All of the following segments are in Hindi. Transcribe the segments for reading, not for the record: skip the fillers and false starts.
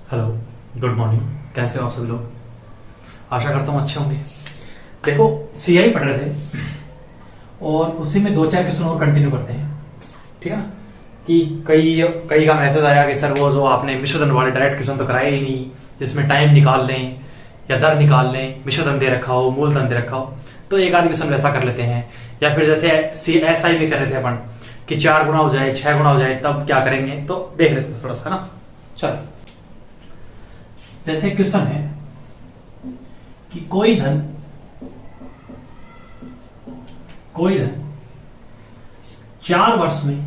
Hello, good morning. कैसे हो आप सभी लोग? आशा करता हूँ अच्छे होंगे। देखो, सीआई पढ़ रहे थे और उसी में दो चार क्वेश्चन और कंटिन्यू करते हैं, ठीक है ना। कि कई कई का मैसेज आया कि सर वो जो आपने विश्वधन वाले डायरेक्ट क्वेश्चन तो कराए ही नहीं, जिसमें टाइम निकाल लें या दर निकाल लें, विश्वधन दे रखा हो, मूलधन दे रखा हो, तो एक आध क्वेश्चन वैसा कर लेते हैं। या फिर जैसे एसआई में कर रहे थे अपन कि 4 गुना हो जाए, 6 गुना हो जाए, तब क्या करेंगे, तो देख लेते हैं थोड़ा सा ना। चलो, जैसे क्वेश्चन है कि कोई धन 4 वर्ष में,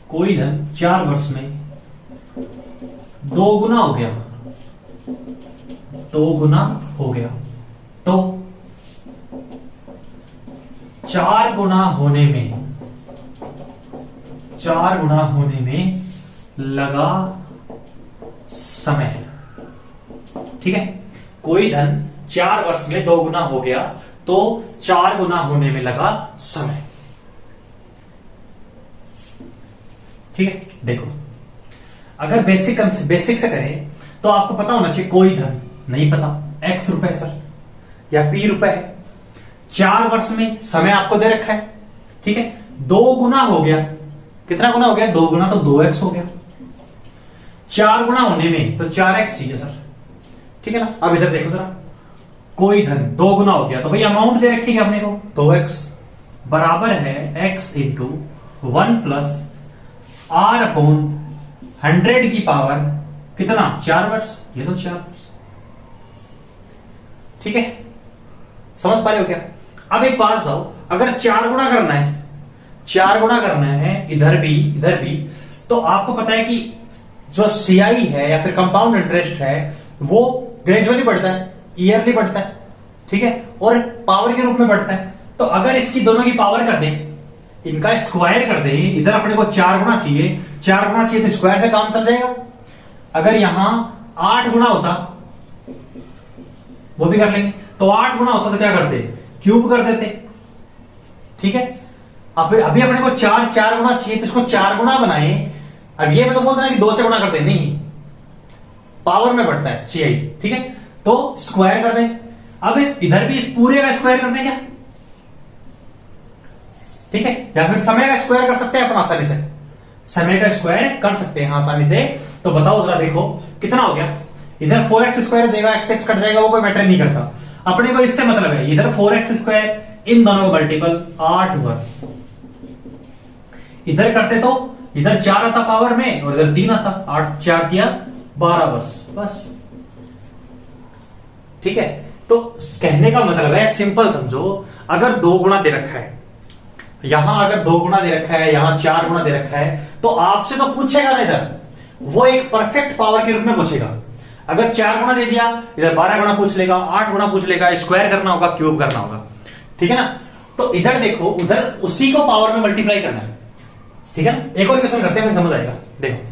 कोई धन 4 वर्ष में 2 गुना हो गया, 2 गुना हो गया, तो 4 गुना होने में लगा समय। ठीक है, कोई धन 4 वर्ष में 2 गुना हो गया तो 4 गुना होने में लगा समय। ठीक है, देखो, अगर बेसिक से करें तो आपको पता होना चाहिए कोई धन, नहीं पता, x रुपए सर या p रुपए है, 4 वर्ष में समय आपको दे रखा है। ठीक है, 2 गुना हो गया, कितना गुना हो गया? 2 गुना तो 2x हो गया। 4 गुना होने में तो 4x चाहिए सर, ठीक है ना। अब इधर देखो जरा, कोई धन 2 गुना हो गया तो भाई अमाउंट दे रखी है अपने को 2x बराबर है x into 1 plus r upon 100 की पावर कितना? 4 वर्ष। ये तो 4 वर्ष। ठीक है, समझ पा रहे हो क्या? अब एक बात बताओ, अगर 4 गुना करना है, 4 गुना करना है इधर भी, तो आपको पता है कि जो सीआई है या फिर कंपाउंड इंटरेस्ट है वो ग्रेजुअली बढ़ता है, ईयरली बढ़ता है, ठीक है, और पावर के रूप में बढ़ता है। तो अगर इसकी दोनों की पावर कर दें, इनका स्क्वायर कर दें, इधर अपने को 4 गुना चाहिए, 4 गुना चाहिए तो स्क्वायर से काम चल जाएगा। अगर यहां 8 गुना होता, वो भी कर लेंगे, तो 8 गुना होता तो क्या करते? क्यूब कर देते। ठीक है, अभी अपने को 4 गुना चाहिए तो इसको 4 गुना बनाए। अब ये मैं तो बोलता है कि 2 से गुना करते, नहीं, पावर में बढ़ता है सीआई। ठीक है, तो स्क्वायर कर दें। अब इधर भी इस पूरे का स्क्वायर कर दें क्या? ठीक है, या फिर समय का स्क्वायर कर सकते हैं अपन आसानी से, समय का स्क्वायर कर सकते हैं आसानी से। तो बताओ जरा, देखो कितना हो गया? इधर 4x स्क्वायर देगा, x कट जाएगा, वो कोई मैटर नहीं करता। अपने को इससे मतलब है इधर 4x स्क्वायर, इन दोनों का मल्टीपल 8 वर्ष। इधर करते तो इधर 4 आता पावर में और इधर 3 आता, 8 4 किया 12 वर्ष बस। ठीक है, तो कहने का मतलब है, सिंपल समझो, अगर 2 गुना दे रखा है, यहां अगर 2 गुना दे रखा है, यहां 4 गुना दे रखा है, तो आपसे तो पूछेगा ना इधर, वो एक परफेक्ट पावर के रूप में पूछेगा। अगर 4 गुना दे दिया, इधर 12 गुना पूछ लेगा, 8 गुना पूछ लेगा, स्क्वायर करना होगा, क्यूब करना होगा। ठीक है ना, तो इधर देखो, उधर उसी को पावर में मल्टीप्लाई करना है। ठीक है ना, एक और क्वेश्चन करते हैं, फिर समझ आएगा। देखो,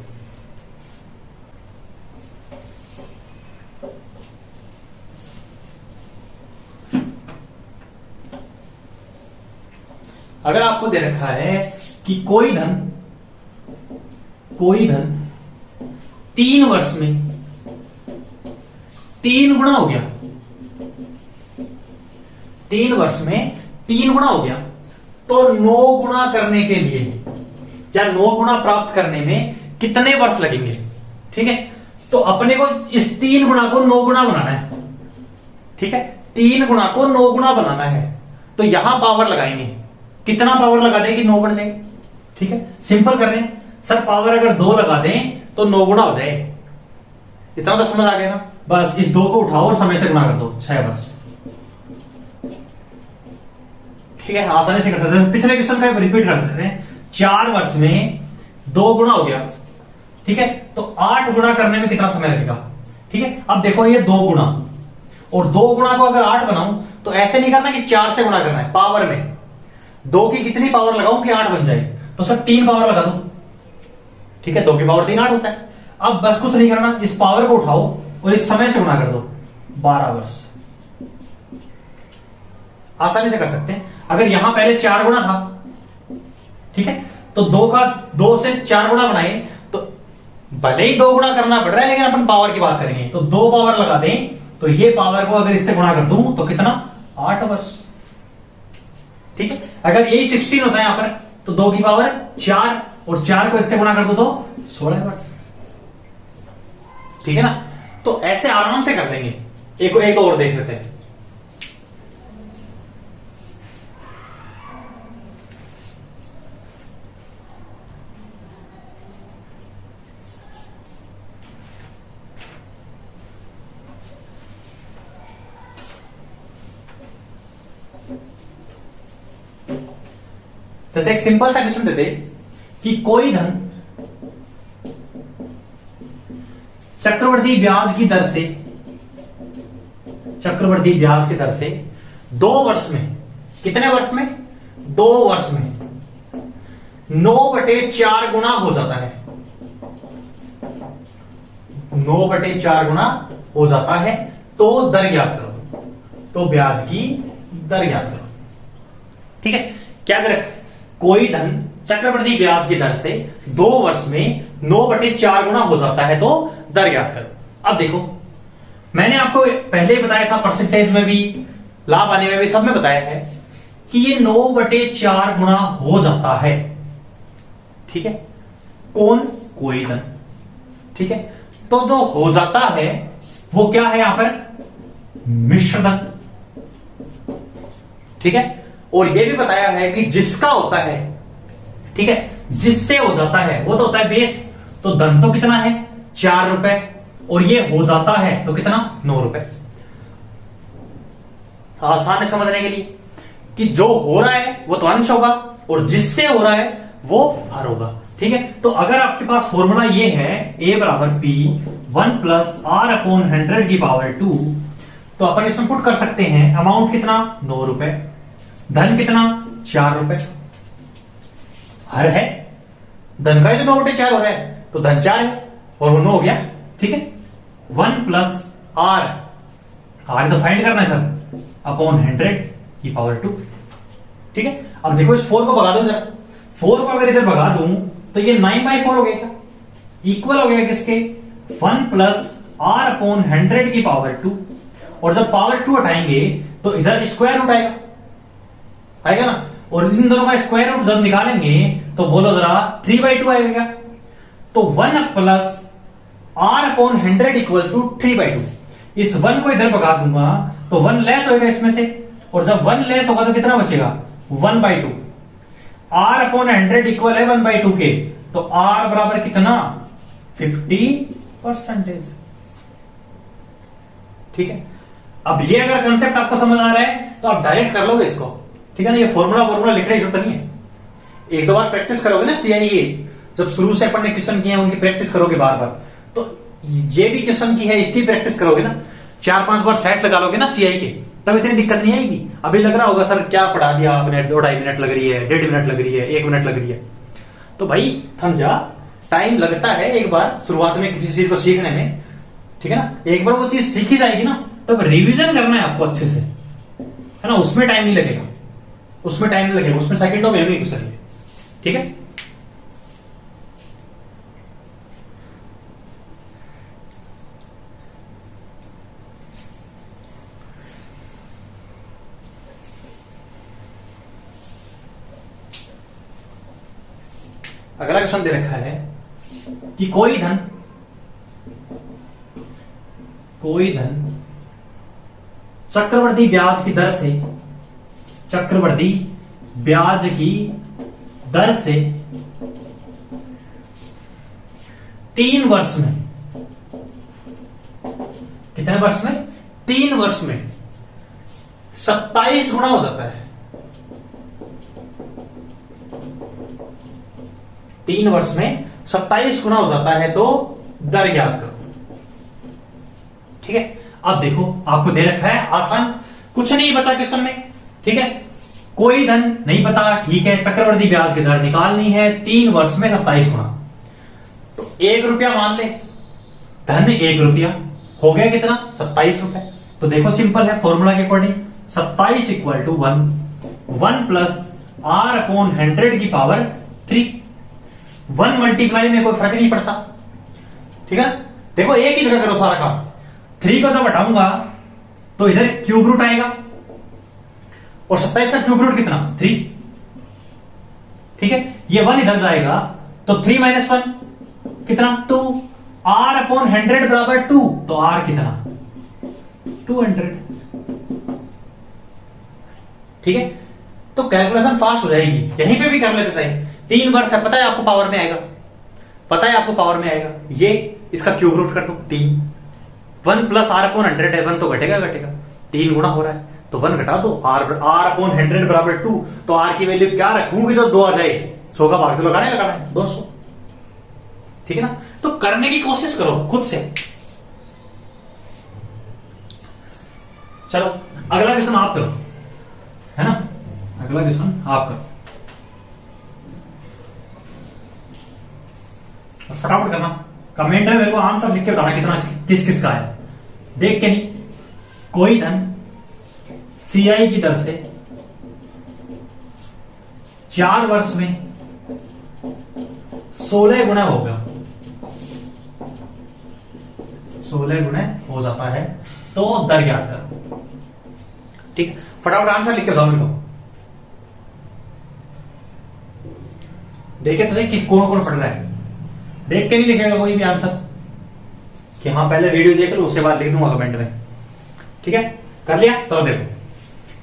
अगर आपको दे रखा है कि कोई धन 3 वर्ष में 3 गुना हो गया, 3 वर्ष में 3 गुना हो गया, तो 9 गुना करने के लिए या 9 गुना प्राप्त करने में कितने वर्ष लगेंगे? ठीक है, तो अपने को इस 3 गुना को 9 गुना बनाना है। ठीक है, 3 गुना को 9 गुना बनाना है, तो यहां पावर लगाएंगे। कितना पावर लगा दें कि 9 बन जाए? ठीक है, सिंपल कर रहे हैं सर, पावर अगर 2 लगा दें तो 9 गुना हो जाए। इतना तो समझ आ गया ना। बस इस 2 को उठाओ और समय से गुना कर दो, 6 वर्ष। ठीक है, आसानी से कर सकते हैं। पिछले क्वेश्चन का रिपीट कर देते हैं। 4 वर्ष में 2 गुना हो गया, ठीक है, तो 8 गुना करने में कितना समय लगेगा? ठीक है, अब देखो ये 2 गुना, और 2 गुना को अगर 8 बनाऊं तो ऐसे नहीं करना कि 4 से गुना करना है, पावर में 2 की कितनी पावर लगाऊं कि 8 बन जाए? तो सर 3 पावर लगा दो। ठीक है, 2 की पावर 3 8 होता है। अब बस कुछ नहीं करना, इस पावर को उठाओ और इस समय से गुणा कर दो, 12 वर्ष। आसानी से कर सकते हैं। अगर यहां पहले 4 गुना था, ठीक है, तो 2 से 4 गुना बनाए तो भले ही 2 गुना करना पड़ रहा है, लेकिन अपन पावर की बात करेंगे तो 2 पावर लगा दें, तो ये पावर को अगर इससे गुणा कर दूं तो कितना, 8 वर्ष। ठीक है, अगर यही 16 होता है यहां पर, तो 2 की पावर 4 और 4 को इससे गुणा कर दो तो 16 वर्ष। ठीक है ना, तो ऐसे आराम से कर लेंगे। एक और देख लेते हैं। जैसे एक सिंपल सा क्वेश्चन देते कि कोई धन चक्रवृद्धि ब्याज की दर से, चक्रवृद्धि ब्याज की दर से 2 वर्ष में, कितने वर्ष में, 2 वर्ष में 9/4 गुना हो जाता है। 9/4 गुना हो जाता है, तो दर ज्ञात करो, तो ब्याज की दर ज्ञात करो। ठीक है, क्या कर, कोई धन चक्रवृद्धि ब्याज की दर से 2 वर्ष में 9/4 गुना हो जाता है, तो दर ज्ञात करो। अब देखो, मैंने आपको पहले ही बताया था, परसेंटेज में भी, लाभ आने में भी, सब में बताया है कि ये 9/4 गुना हो जाता है। ठीक है, कौन, कोई धन। ठीक है, तो जो हो जाता है वो क्या है यहां पर, मिश्र धन। ठीक है, और ये भी बताया है कि जिसका होता है, ठीक है, जिससे हो जाता है वो तो होता है बेस, तो धन तो कितना है, 4 रुपए, और ये हो जाता है तो कितना, 9 रुपए। आसान है समझने के लिए कि जो हो रहा है वो तो अंश होगा और जिससे हो रहा है वो हर होगा। ठीक है, तो अगर आपके पास फॉर्मूला ये है a बराबर p 1 प्लस r अपॉन 100 की पावर 2, तो अपन इसमें पुट कर सकते हैं अमाउंट कितना, 9 रुपए, धन कितना, 4 रुपए, हर है, धन का ही तो 9/4 हो रहा है, तो धन 4 है और वो 9 हो गया। ठीक है, 1 प्लस r तो फाइंड करना है सर, अपॉन 100 की पावर 2। ठीक है, अब देखो इस 4 को भगा दो जरा, 4 को अगर इधर भगा दूं तो ये 9/4 हो गया, इक्वल हो गया किसके, 1 प्लस r अपॉन 100 की पावर 2, और जब पावर 2 हटाएंगे तो इधर स्क्वायर रूट आएगा ना, और इन दोनों का स्क्वायर रूट जब निकालेंगे तो बोलो जरा 3/2 आएगा क्या, तो 1 plus r upon 100 equal to 3/2। इस 1 को इधर भगा दूंगा तो 1 लेस होगा इसमें से, और जब 1 लेस होगा तो कितना बचेगा, 1/2। r अपॉन 100 इक्वल है 1/2 के, तो r बराबर कितना, 50%। ठीक है, अब ये अगर कंसेप्ट आपको समझ आ रहा है तो आप डायरेक्ट कर लोगे इसको। ठीक है ना, ये फॉर्मूला लिखने की जरूरत नहीं है, 1-2 बार प्रैक्टिस करोगे ना, सीआईए जब शुरू से अपन ने क्वेश्चन किए हैं उनकी प्रैक्टिस करोगे बार बार, तो ये भी क्वेश्चन की है इसकी प्रैक्टिस करोगे ना, 4-5 बार सेट लगा लोगे ना सीआई के, तब इतनी दिक्कत नहीं आएगी। अभी लग रहा होगा सर क्या पढ़ा दिया आपने, 2-2.5 मिनट लग रही है, 1.5 मिनट लग रही है, 1 मिनट लग रही है, तो भाई समझा, टाइम लगता है एक बार शुरुआत में किसी चीज को सीखने में। ठीक है ना, एक बार वो चीज सीखी जाएगी ना, तब रिवीजन करना है आपको अच्छे से, है ना, उसमें टाइम नहीं लगेगा, उसमें सेकंडों में होगी क्वेश्चन। ठीक है, अगला क्वेश्चन दे रखा है कि कोई धन चक्रवृद्धि ब्याज की दर से, चक्रवृद्धि ब्याज की दर से 3 वर्ष में, कितने वर्ष में, 3 वर्ष में 27 गुना हो जाता है। 3 वर्ष में 27 गुना हो जाता है, तो दर ज्ञात करो। ठीक है, अब देखो आपको दे रखा है आसान, कुछ नहीं बचा क्वेश्चन में। ठीक है, कोई धन नहीं पता, ठीक है, चक्रवृद्धि ब्याज की दर निकालनी है, 3 वर्ष में 27 गुना, तो 1 रुपया मान ले, धन 1 रुपया हो गया कितना, 27 रुपए। तो देखो सिंपल है, फॉर्मूला के according 27 equal to 1 plus r upon 100 की पावर 3। 1 मल्टीप्लाई में कोई फर्क नहीं पड़ता, ठीक है ना। देखो एक ही जगह करो सारा काम। 3 को जब हटाऊंगा तो इधर क्यूब रूट आएगा, और 27 का क्यूब रूट कितना 3, ठीक है। ये 1 इधर जाएगा तो 3 माइनस 1 कितना 2, r अपॉन 100 बराबर 2, तो r कितना 200, ठीक है। तो कैलकुलेशन फास्ट हो जाएगी, यहीं पे भी कर लेते सही। 3 वर्ष है, पता है आपको पावर में आएगा, पता है आपको पावर में आएगा, ये इसका क्यूब रूट कर दो 3, 1 प्लस आर अपॉन 100 है, 1 तो घटेगा घटेगा, 3 गुना हो रहा है तो 1 घटा दो, आर अपॉन 100 बराबर 2, तो आर की वैल्यू क्या रखूंगी जो 2 आ जाए, 100 का भाग तो लगाना है 200, ठीक है ना। तो करने की कोशिश करो खुद से। चलो अगला क्वेश्चन आप करो, है ना, अगला क्वेश्चन आप करो, फटाफट करना। कमेंट में मेरे को आंसर लिख के बताना कितना किस किस का है। देख के नहीं, कोई धन सीआई की दर से 4 वर्ष में 16 गुना होगा, 16 गुना हो जाता है, तो दर याद करो, ठीक। फटाफट आंसर लिख के बताओ मेरे को। देखे तो सही कि कौन कौन पढ़ रहा है, देख के नहीं लिखेगा कोई भी आंसर कि हाँ पहले वीडियो देख लो उसके बाद लिख दूंगा कमेंट में, ठीक है। कर लिया, चलो देखो।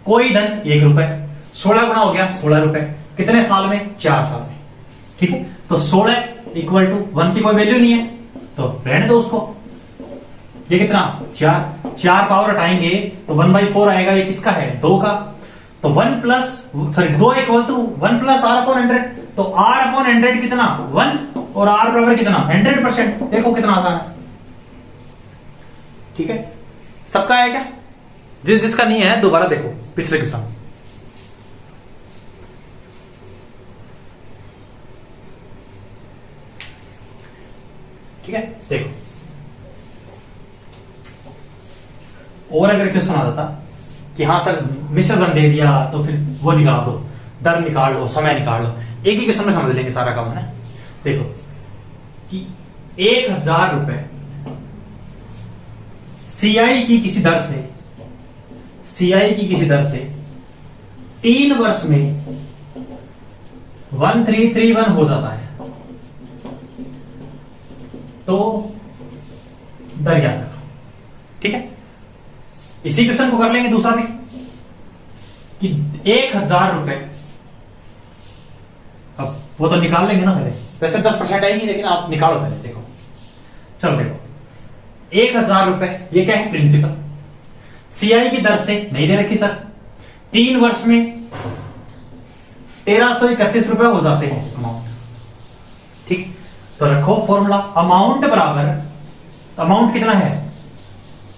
कोई धन 1 रुपए, 16 गुना हो गया 16 रुपए, कितने साल में 4 साल में, ठीक है। तो 16 इक्वल टू 1 की कोई वैल्यू नहीं है तो रहने दो उसको, ये कितना 4 पावर हटाएंगे तो 1/4 आएगा, ये किसका है 2 का, तो 1 plus sorry 2 equal to 1 plus R upon 100, तो आर अपॉन 100 कितना 1 और आर बराबर कितना 100%, देखो कितना आसान है, ठीक है। सबका है क्या, जिसका नहीं है दोबारा देखो पिछले क्वेश्चन, ठीक है। देखो और अगर क्वेश्चन आ जाता कि हाँ सर मिश्र धन दे दिया तो फिर वो निकाल दो, दर निकाल लो, समय निकाल लो, एक ही क्वेश्चन में समझ लेंगे सारा काम, है ना। देखो कि 1000 रुपए सीआई की किसी दर से 3 वर्ष में 1331 हो जाता है, तो दर याद करो, ठीक है। इसी क्वेश्चन को कर लेंगे दूसरा भी कि 1000 रुपए, अब वो तो निकाल लेंगे ना पहले, वैसे 10% आएगी लेकिन आप निकालो पहले, देखो चलो देखो 1000 रुपए, ये क्या है प्रिंसिपल, सीआई की दर से नहीं दे रखी सर, 3 वर्ष में 1331 रुपए हो जाते हैं अमाउंट, ठीक। तो रखो फॉर्मूला, अमाउंट बराबर, अमाउंट कितना है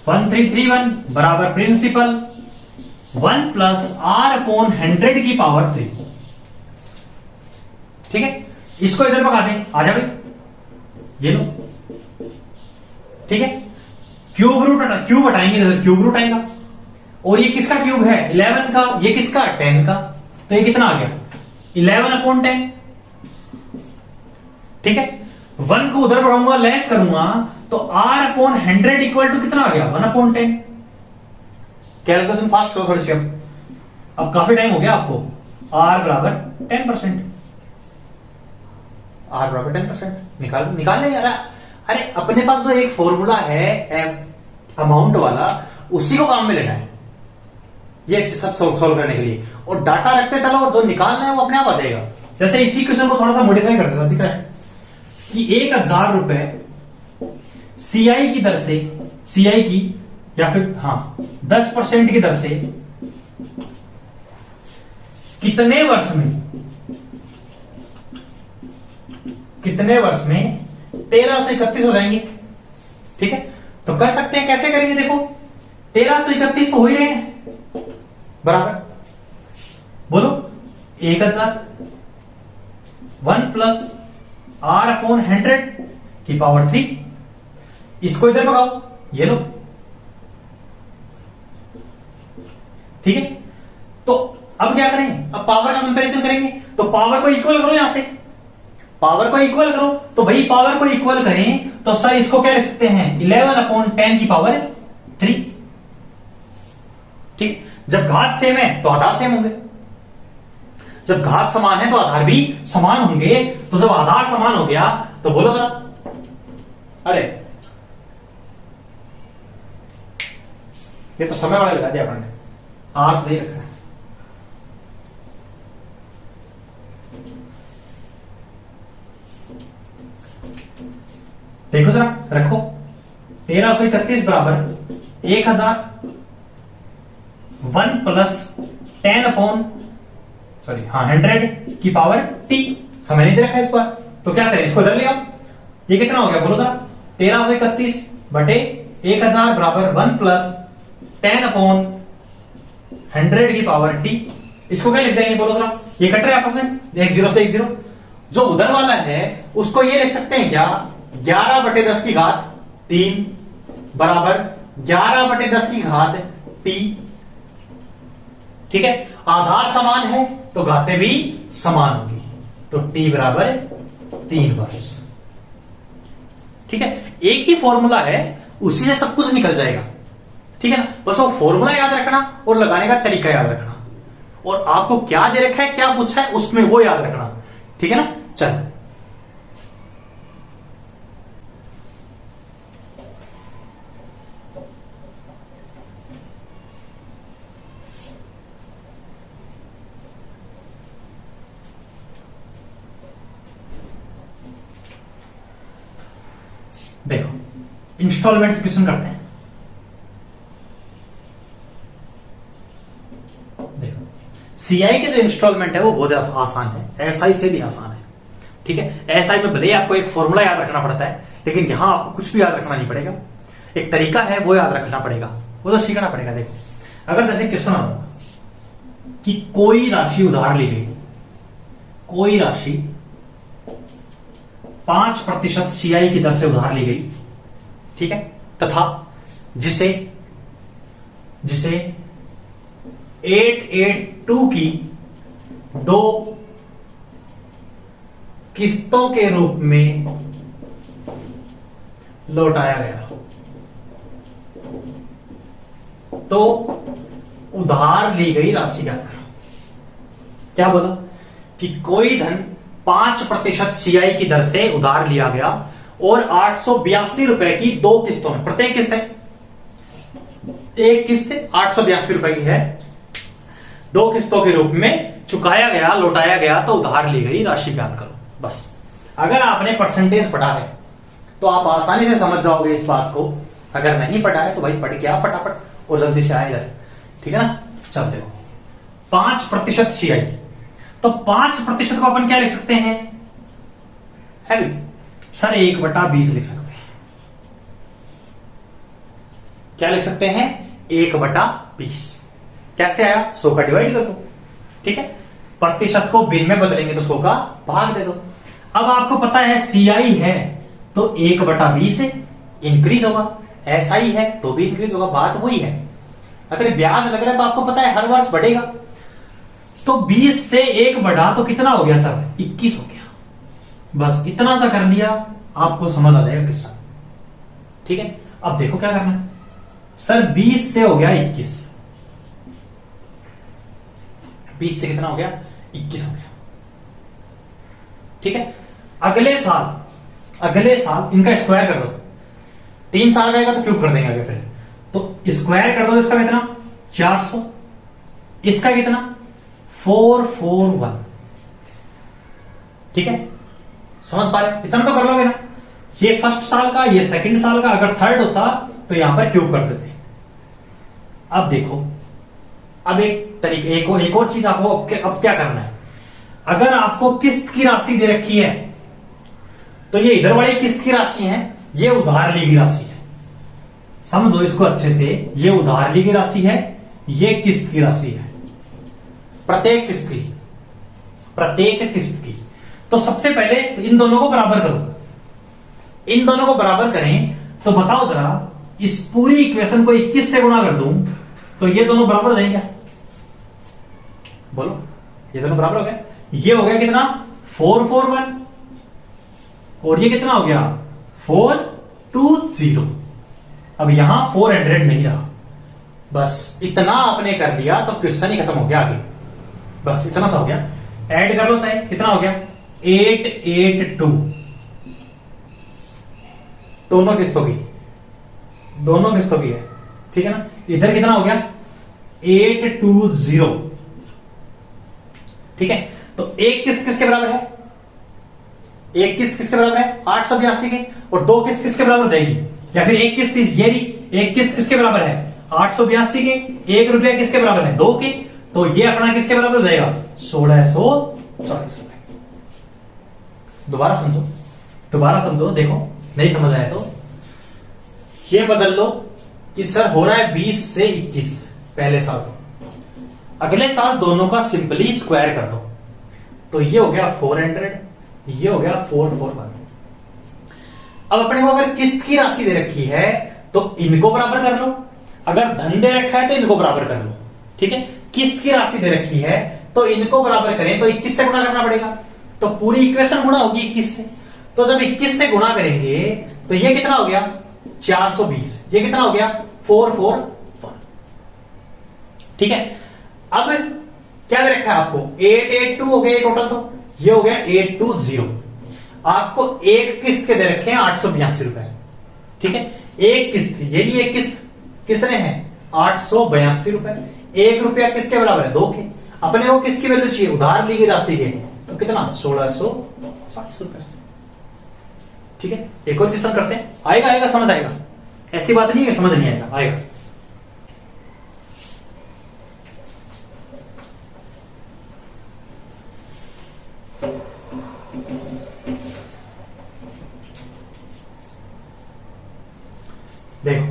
1331 बराबर प्रिंसिपल 1 प्लस आर अपॉन 100 की पावर 3, ठीक है। इसको इधर पका दें, आ जा भाई, ये लो, ठीक है। क्यूब हटाएंगे इधर क्यूब रूट आएगा, और ये किसका क्यूब है 11 का, ये किसका 10 का, तो ये कितना आ गया 11 अपॉन 10, ठीक है। 1 को उधर बढ़ाऊंगा लेस करूंगा तो r अपॉन 100 इक्वल टू कितना आ गया 1 अपॉन 10। कैलकुलेशन फास्ट करो थोड़ी सी, अब काफी टाइम हो गया आपको, r बराबर 10%, r बराबर 10% निकाल ले यार। अरे अपने पास जो एक फॉर्मूला है अमाउंट वाला, उसी को काम में लेना है ये सब सॉल्व करने के लिए, और डाटा रखते चलो और जो निकालना है वो अपने आप आ जाएगा। जैसे इसी क्वेश्चन को थोड़ा सा मॉडिफाई कर देता, दिख रहा है कि 1000 रुपए सीआई की दर से, सीआई की या फिर हाँ 10% की दर से कितने वर्ष में 1331 हो जाएंगे, ठीक है। तो कर सकते हैं, कैसे करेंगे देखो, 1331 तो हो ही रहे हैं बराबर, बोलो 1000 1 प्लस आर अपॉन 100 की पावर 3, इसको इधर भगाओ, ये लो, ठीक है। तो अब क्या करें, अब पावर का कंपैरिजन करेंगे, तो पावर को इक्वल करो यहां से, पावर को इक्वल करो, तो भाई पावर को इक्वल करें तो सर इसको क्या लिख सकते हैं 11/10 की पावर 3। ठीक, जब घात सेम है तो आधार सेम होंगे, जब घात समान है तो आधार भी समान होंगे। तो जब आधार समान हो गया तो बोलो जरा, अरे ये तो समय वाला लगा दिया अपन ने, आठ दे रखा है। देखो जरा, रखो 1331 बराबर 1000 1 प्लस 100 की पावर टी। समय नहीं दे रखा है इस पर, तो क्या करें, इसको इधर ले आओ। ये कितना हो गया बोलो जरा, 1331 बटे 1000 बराबर 1 प्लस 10/100 की पावर टी। इसको क्या लिख देंगे बोलो जरा, ये कट रहे आपस में, एक जीरो से एक जीरो। जो उधर वाला है उसको ये लिख सकते हैं क्या, 11/10 की घात 3 बराबर 11/10 की घात टी। ठीक है, आधार समान है तो घातें भी समान होगी, तो टी बराबर 3 वर्ष। ठीक है, एक ही फॉर्मूला है, उसी से सब कुछ निकल जाएगा। ठीक है ना, बस वो फॉर्मूला याद रखना और लगाने का तरीका याद रखना, और आपको क्या दे रखा है, क्या पूछा है, उसमें वो याद रखना। ठीक है ना, चल देखो, इंस्टॉलमेंट की क्वेश्चन करते हैं। देखो, सीआई के जो इंस्टॉलमेंट है वो बहुत आसान है, एसआई से भी आसान है। ठीक है, एसआई में भले ही आपको एक फॉर्मूला याद रखना पड़ता है, लेकिन यहां आपको कुछ भी याद रखना नहीं पड़ेगा, एक तरीका है वो याद रखना पड़ेगा, वो तो सीखना पड़ेगा। देखो, अगर जैसे क्वेश्चन आता कि कोई राशि उधार ली गई, कोई राशि 5% सीआई की दर से उधार ली गई, ठीक है, तथा जिसे 882 की 2 किस्तों के रूप में लौटाया गया, तो उधार ली गई राशि याद करो। क्या बोला कि कोई धन 5% सीआई की दर से उधार लिया गया और 882 रुपए की 2 किस्तों में, प्रत्येक किस्त है, एक किस्त 882 रुपए की है, 2 किस्तों के रूप में चुकाया गया, लौटाया गया, तो उधार ली गई राशि याद करो। बस, अगर आपने परसेंटेज पढ़ा है तो आप आसानी से समझ जाओगे इस बात को। अगर नहीं पढ़ा है तो भाई पढ़ के आ फटाफट और जल्दी से आए इधर। ठीक है ना, चल देखो, 5% सीआई, तो 5% को अपन क्या लिख सकते हैं, है भी सर 1/20 लिख सकते हैं। क्या लिख सकते हैं, 1/20। कैसे आया, 100 का डिवाइड कर दो। ठीक है, प्रतिशत को भिन्न में बदलेंगे तो 100 का भाग दे दो। अब आपको पता है सीआई है तो 1/20 है, इंक्रीज होगा, एसआई है तो भी इंक्रीज होगा, बात वही है। अगर ब्याज लग रहा है तो आपको पता है हर वर्ष बढ़ेगा, तो 20 से 1 बढ़ा तो कितना हो गया सर, 21 हो गया। बस इतना सा कर लिया, आपको समझ आ जाएगा किस्सा। ठीक है, अब देखो क्या करना है, सर 20 से हो गया 21, 20 से कितना हो गया, 21 हो गया। ठीक है, अगले साल इनका स्क्वायर कर दो, 3 साल का आएगा तो क्यूब कर देंगे आगे, फिर तो स्क्वायर कर दो, इसका कितना 400, इसका कितना 441। ठीक है, समझ पा रहे, इतना तो कर लोगे ना। ये फर्स्ट साल का, ये सेकंड साल का, अगर थर्ड होता तो यहां पर क्यूब कर देते। अब देखो, अब एक तरीके, एक और चीज आपको अब क्या करना है, अगर आपको किस्त की राशि दे रखी है तो ये इधर वाली किस्त की राशि है, ये उधार ली गई राशि है। समझो इसको अच्छे से, ये उधार ली गई राशि है, ये किस्त की राशि है, प्रत्येक किस्त की। तो सबसे पहले इन दोनों को बराबर करो, इन दोनों को बराबर करें तो बताओ जरा, इस पूरी इक्वेशन को 21 से गुणा कर दूं तो ये दोनों बराबर हो जाएंगे, बोलो, ये दोनों बराबर हो गए। ये हो गया कितना 441, और ये कितना हो गया 420। अब यहां 400 नहीं रहा, बस इतना आपने कर दिया तो क्वेश्चन ही खत्म हो गया। आगे बस इतना सा हो गया। ऐड कर लो चाहे, कितना हो गया 882, दोनों किस्तों की, दोनों किस्तों की है, ठीक है ना। इधर कितना हो गया 820, ठीक है। तो एक किस्त किसके बराबर है, एक किस्त किसके बराबर है 882 के, और दो किस्त किसके बराबर हो जाएगी, या फिर एक किस्त ये रही, एक किस्त किसके बराबर है 882 के, 1 रुपया किसके बराबर है 2 के, तो ये अपना किसके बराबर हो जाएगा 1640 रुपए। दोबारा समझो, दोबारा समझो, देखो नहीं समझ आया तो ये बदल लो कि सर हो रहा है 20 से 21 पहले साल, अगले साल दोनों का सिंपली स्क्वायर कर दो, तो ये हो गया 400, ये हो गया 441। अब अपने को अगर किस्त की राशि दे रखी है तो इनको बराबर कर लो, अगर धन दे रखा है तो इनको बराबर कर लो, ठीक है। किस्त की राशि दे रखी है तो इनको बराबर करें तो 21 से गुणा करना पड़ेगा, तो पूरी इक्वेशन गुणा होगी 21 से। तो जब 21 से गुणा करेंगे तो ये कितना हो गया 420, ये कितना हो गया 441, ठीक है। अब क्या दे रखा है आपको 882 हो गया टोटल, तो ये हो गया 820। आपको एक किस्त के दे रखे हैं 882 रुपए, ठीक है। एक किस्त, ये भी एक किस्त कितने हैं 882 रुपए, 1 रुपया किसके बराबर है 2 के। अपने को किसकी वैल्यू चाहिए उधार ली गई राशि के, तो कितना 1640 रुपए, ठीक है। एक और क्वेश्चन करते हैं, आएगा आएगा समझ आएगा, ऐसी बात नहीं है समझ नहीं आएगा, आएगा। देखो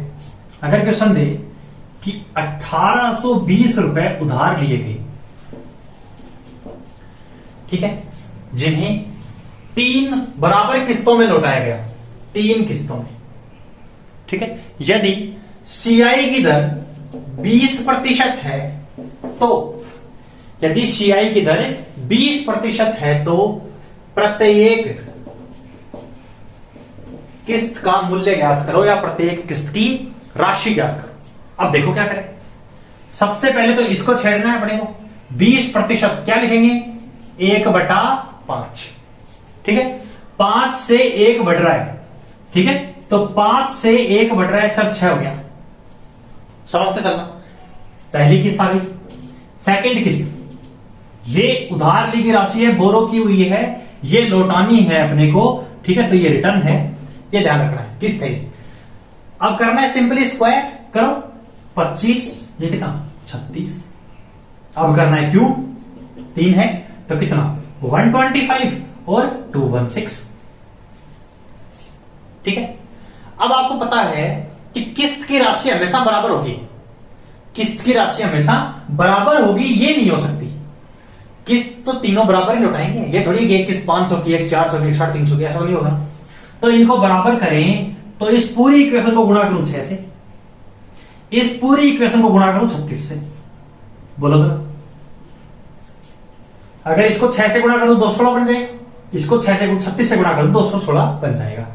अगर क्वेश्चन दे कि 1820 रुपए उधार लिए गए, ठीक है, जिन्हें 3 बराबर किस्तों में लौटाया गया, 3 किस्तों में, ठीक है। यदि सीआई की दर 20% है तो, यदि सीआई की दर 20% है तो प्रत्येक किस्त का मूल्य ज्ञात करो या प्रत्येक किस्त की राशि ज्ञात करो। अब देखो क्या करें, सबसे पहले तो इसको छेड़ना है अपने को, 20% क्या लिखेंगे 1/5, ठीक है। 5 से 1 बढ़ रहा है, ठीक है, तो 5 से 1 बढ़ रहा है, चल 6 हो गया, समझते चलना। पहली किस्त आ गई। सेकंड किस्त, ये उधार ली गई राशि है, बोरो की हुई है, ये लौटानी है अपने को, ठीक है, तो ये रिटर्न है, ये ध्यान रखना है, किस्त है। अब करना है सिंपली स्क्वायर करो, 25 ये कितना 36, अब करना है क्यूब, 3 है तो कितना 125 और 216, ठीक है। अब आपको पता है कि किस्त की राशि हमेशा बराबर होगी, किस्त की राशि हमेशा बराबर होगी, ये नहीं हो सकती। किस्त तो तीनों बराबर ही लौटाएंगे, ये थोड़ी कि एक किस्त 500 की, एक 400 की, एक 350 की, ऐसा नहीं होगा। तो इनको बराबर करें तो इस पूरी इक्वेशन को गुणा करूं 6 से, इस पूरी इक्वेशन को गुणा करूं 36 से, बोलो सर। अगर इसको 6 से गुणा करूं 216 बन जाएगा, इसको 6 से 36 से गुणा करूं 216 बन जाएगा।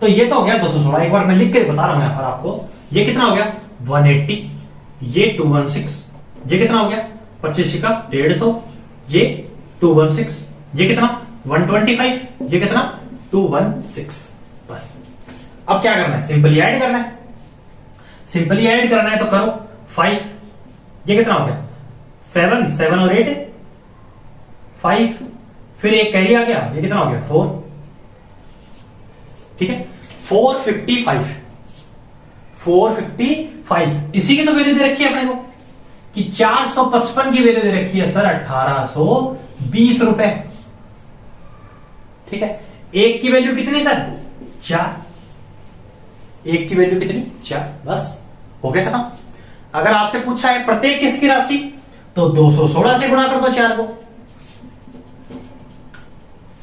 तो ये तो हो गया 216, एक बार मैं लिख के बता रहा हूं यहां पर आपको, ये कितना हो गया 180, ये 216, ये कितना हो गया 25 का 150, ये 216, ये कितना 125, ये कितना 216। बस अब क्या करना है, सिंपली ऐड करना है, सिंपली ऐड करना है तो करो 5, ये कितना हो गया 7, 7 और 8 5, फिर एक कैरी आ गया, ये कितना हो गया 4, ठीक है। 455, 455, इसी की तो वैल्यू दे रखी है अपने को कि 455 की वैल्यू दे रखी है सर 1820 रुपए, ठीक है। एक की वैल्यू कितनी सर 4, एक की वैल्यू कितनी 4, बस हो गया खत्म। अगर आपसे पूछा है प्रत्येक किस्त की राशि तो 216 से गुणा कर दो 4 को।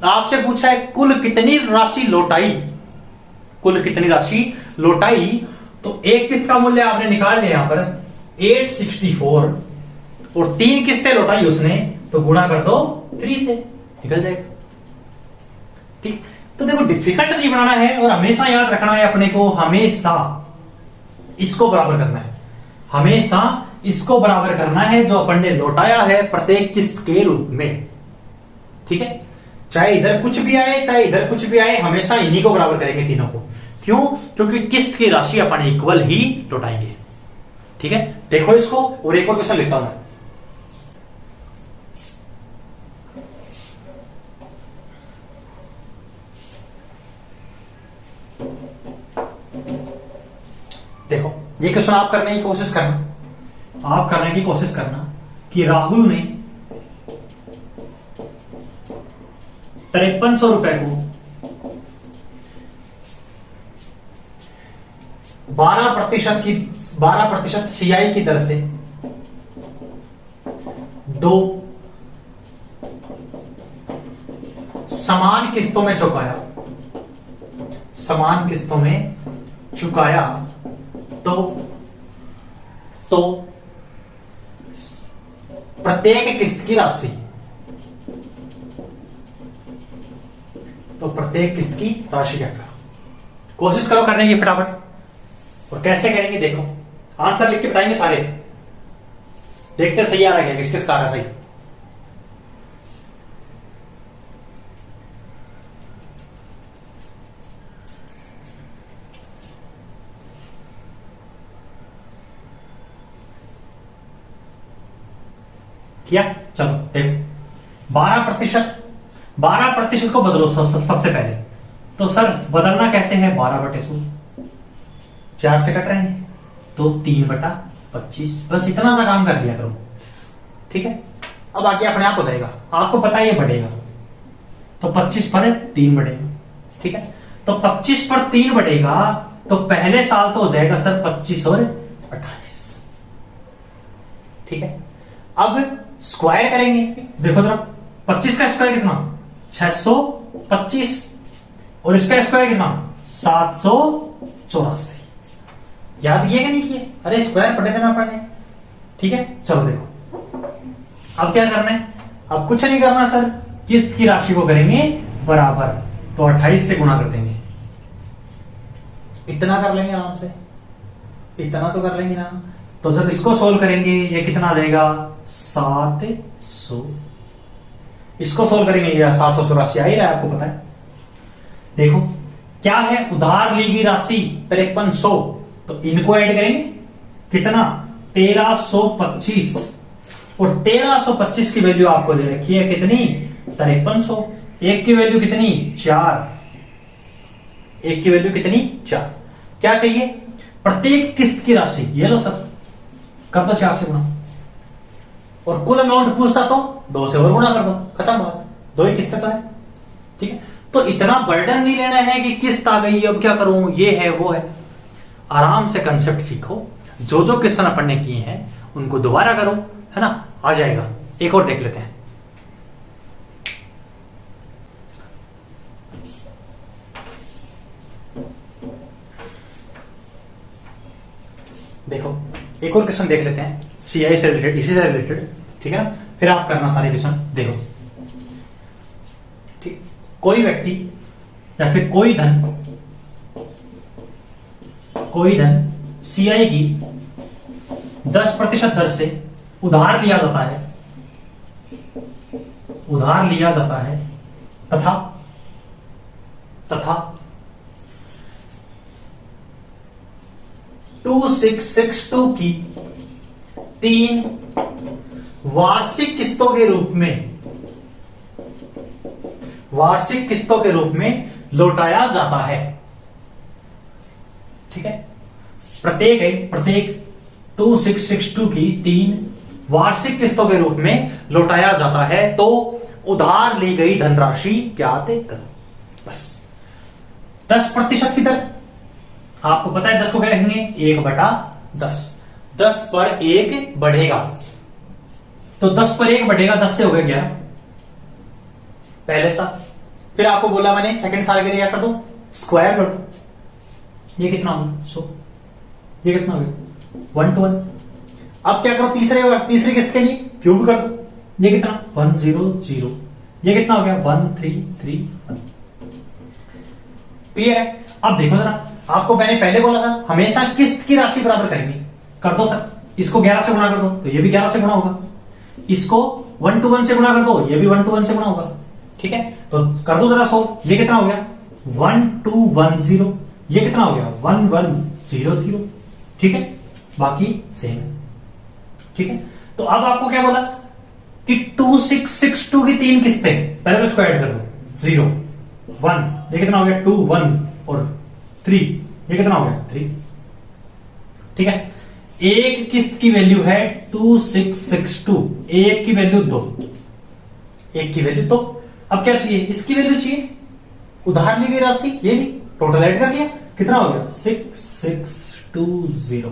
आपसे पूछा है कुल कितनी राशि लौटाई, कुल कितनी राशि लौटाई, तो एक किस्त का मूल्य आपने निकाल लिया यहां पर 864 और 3 किस्तें लौटाई उसने, तो गुणा कर दो 3 से, निकल जाएगा, ठीक। तो देखो डिफिकल्ट नहीं बनाना है, और हमेशा याद रखना है अपने को, हमेशा इसको बराबर करना है, हमेशा इसको बराबर करना है जो अपन ने लौटाया है प्रत्येक किस्त के रूप में। ठीक है, चाहे इधर कुछ भी आए चाहे इधर कुछ भी आए, हमेशा इन्हीं को बराबर करेंगे तीनों को। क्यों? क्योंकि किस्त की राशि अपन इक्वल ही लौटाएंगे। ठीक है, देखो इसको, और एक और क्वेश्चन लिखता हूं मैं। देखो ये क्वेश्चन आप करने की कोशिश करना, आप करने की कोशिश करना कि राहुल ने 5300 रुपए को 12% सीआई की दर से 2 समान किस्तों में चुकाया, समान किस्तों में चुकाया, तो प्रत्येक किस्त की राशि, तो प्रत्येक किस्त की राशि क्या करो, कोशिश करो करने की फटाफट। और कैसे करेंगे देखो, आंसर लिख के बताएंगे सारे, देखते सही आ रहा है किस किस का आ रहा है सही। किया? चलो देखो 12% को बदलो सबसे पहले। तो सर बदलना कैसे है, 12/100 4 से कट रहे हैं तो 3/25, बस इतना सा काम कर दिया करो। ठीक है, अब आगे अपने आप हो जाएगा, आपको पता है ये बढ़ेगा, तो 25 पर 3 बढ़ेगा। ठीक है, तो 25 पर 3 बढ़ेगा तो पहले साल तो हो जाएगा सर 25 और 28। ठीक है, अब स्क्वायर करेंगे, देखो जरा 25 का स्क्वायर कितना 625, और इसका स्क्वायर कितना 784। याद किए कि नहीं किए? अरे स्क्वायर पढ़े थे ना पढ़ने। ठीक है, चलो देखो अब क्या करना है, अब कुछ नहीं करना सर, किस्त की राशि को करेंगे बराबर, तो 28 से गुणा कर देंगे, इतना कर लेंगे आराम से, इतना तो कर लेंगे ना। तो जब इसको सोल्व करेंगे ये कितना आ जाएगा 700, इसको सोल्व करेंगे ये 784 आ ही रहा है, आपको पता है। देखो क्या है, उधार ली गई राशि 5300, तो इनको ऐड करेंगे कितना 1325, और 1325 की वैल्यू आपको दे रखी है कितनी 5300, एक की वैल्यू कितनी 4, एक की वैल्यू कितनी 4। क्या चाहिए, प्रत्येक किस्त की राशि, ये लो सर कर दो 4 से गुणा, और कुल अमाउंट पूछता तो 2 से और गुणा कर दो, खत्म बात, 2 ही किस्तें तो है। ठीक है, तो इतना बर्डन नहीं लेना है कि किस्त आ गई अब क्या करूं, ये है वो है, आराम से कंसेप्ट सीखो, जो जो क्वेश्चन अपन ने किए हैं उनको दोबारा करो, है ना, आ जाएगा। एक और देख लेते हैं, देखो एक और क्वेश्चन देख लेते हैं, सीआई से रिलेटेड, इसी से रिलेटेड। ठीक है ना, फिर आप करना सारे क्वेश्चन। देखो ठीक, कोई व्यक्ति या फिर कोई धन सीआई की 10% दर से उधार लिया जाता है, उधार लिया जाता है, तथा 2662 की 3 वार्षिक किस्तों के रूप में, वार्षिक किस्तों के रूप में लौटाया जाता है। ठीक है, प्रत्येक 2662 की 3 वार्षिक किस्तों के रूप में लौटाया जाता है, तो उधार ली गई धनराशि ज्ञात करो। बस 10% की दर, आपको पता है 10 को क्या लिखेंगे 1/10, 10 पर 1 बढ़ेगा, तो 10 पर 1 बढ़ेगा, 10 से हो गया 11 पहले साल। फिर आपको बोला मैंने सेकंड साल के लिए क्या कर दो, स्क्वायर कर दो, ये कितना होगा 100, ये कितना हो गया 1 to 1। अब क्या करो तीसरी किस्त के लिए क्यूब कर दो, ये कितना 100, ये कितना हो गया 1331। क्लियर है? अब देखो जरा, आपको मैंने पहले बोला था हमेशा किस्त की राशि बराबर करेंगे। कर दो सर, इसको 11 से गुणा कर दो तो ये भी 11 से गुणा होगा, इसको 1 to 1 से गुणा कर दो ये भी 1 to 1 से गुणा होगा। ठीक है, तो कर दो जरा 100, ये कितना हो गया 1210, ये कितना हो गया 1100। ठीक है, बाकी सेम। ठीक है, तो अब आपको क्या बोला कि 2662 की 3 किस्तें, पहले तो स्क्वायर कर दो, 0 1, ये कितना हो गया 2 1 और 3, ये कितना हो गया 3। ठीक है, एक किस्त की वैल्यू है 2662, एक की वैल्यू 2, एक की वैल्यू 2। अब क्या चाहिए, इसकी वैल्यू चाहिए, उधार ली गई राशि, ये नहीं, टोटल ऐड कर लिया, कितना हो गया 6620।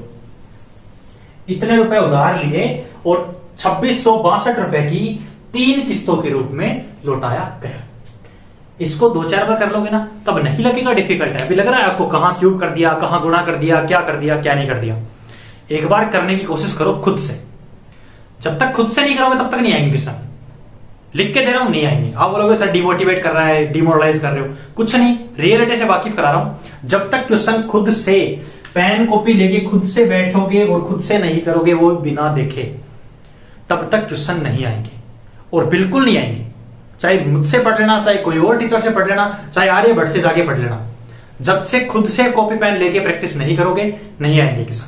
इतने रुपए उधार लिए और 2662 रुपए की 3 किस्तों के रूप में लौटाया गया। इसको 2-4 बार कर लोगे ना तब नहीं लगेगा डिफिकल्ट है। अभी लग रहा है आपको कहां क्यूब कर दिया, कहां गुणा कर दिया, क्या कर दिया, क्या नहीं कर दिया। एक बार करने की कोशिश करो खुद से, जब तक खुद से नहीं करोगे तब तक नहीं आएंगे क्वेश्चन। लिख के दे रहा हूं, नहीं आएंगे। आप बोलोगे सर डिमोटिवेट कर रहा है, डिमोरलाइज कर रहे हो, कुछ नहीं, रियलिटी से वाकिफ करा रहा हूं। जब तक क्वेश्चन खुद से पेन कॉपी लेके खुद से बैठोगे और खुद से नहीं करोगे वो बिना देखे, तब तक क्वेश्चन नहीं आएंगे, और बिल्कुल नहीं आएंगे। चाहे मुझसे पढ़ लेना, चाहे कोई और टीचर से पढ़ लेना, चाहे आर्यभट्ट से जाके पढ़ लेना, जब से खुद से कॉपी पेन लेके प्रैक्टिस नहीं करोगे नहीं आएंगे क्वेश्चन।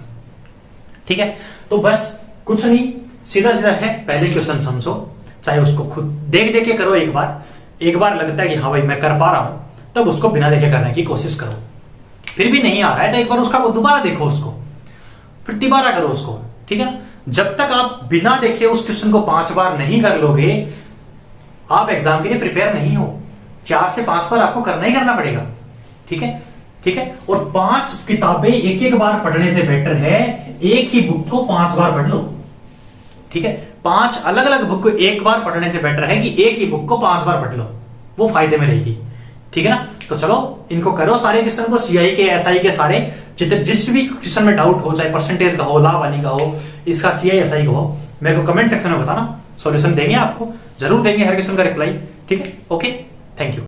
ठीक है, तो बस कुछ नहीं, सीधा सीधा है, पहले क्वेश्चन समझो, चाहे उसको खुद देख देख के करो। एक बार लगता है कि हाँ भाई मैं कर पा रहा हूं, तब उसको बिना देखे करने की कोशिश करो। फिर भी नहीं आ रहा है तो एक बार उसका दोबारा देखो उसको, फिर तिबारा करो उसको। ठीक है ना, जब तक आप बिना देखे उस क्वेश्चन को 5 बार नहीं कर लोगे, आप एग्जाम के लिए प्रिपेयर नहीं हो। 4 से 5 बार आपको करना ही करना पड़ेगा। ठीक है, ठीक है, और 5 किताबें एक एक बार पढ़ने से बेटर है एक ही बुक को 5 बार पढ़ लो। ठीक है, 5 अलग अलग बुक को एक बार पढ़ने से बेटर है कि एक ही बुक को 5 बार पढ़ लो, वो फायदे में रहेगी। ठीक है ना, तो चलो इनको करो सारे क्वेश्चन को, सीआई के एसआई के सारे, जिस भी क्वेश्चन में डाउट हो, चाहे परसेंटेज का हो, लाभ हानि का हो, इसका सीआई एसआई का हो, मेरे को कमेंट सेक्शन में बताना, सॉल्यूशन देंगे आपको, जरूर देंगे हर क्वेश्चन का रिप्लाई। ठीक है, ओके, थैंक यू।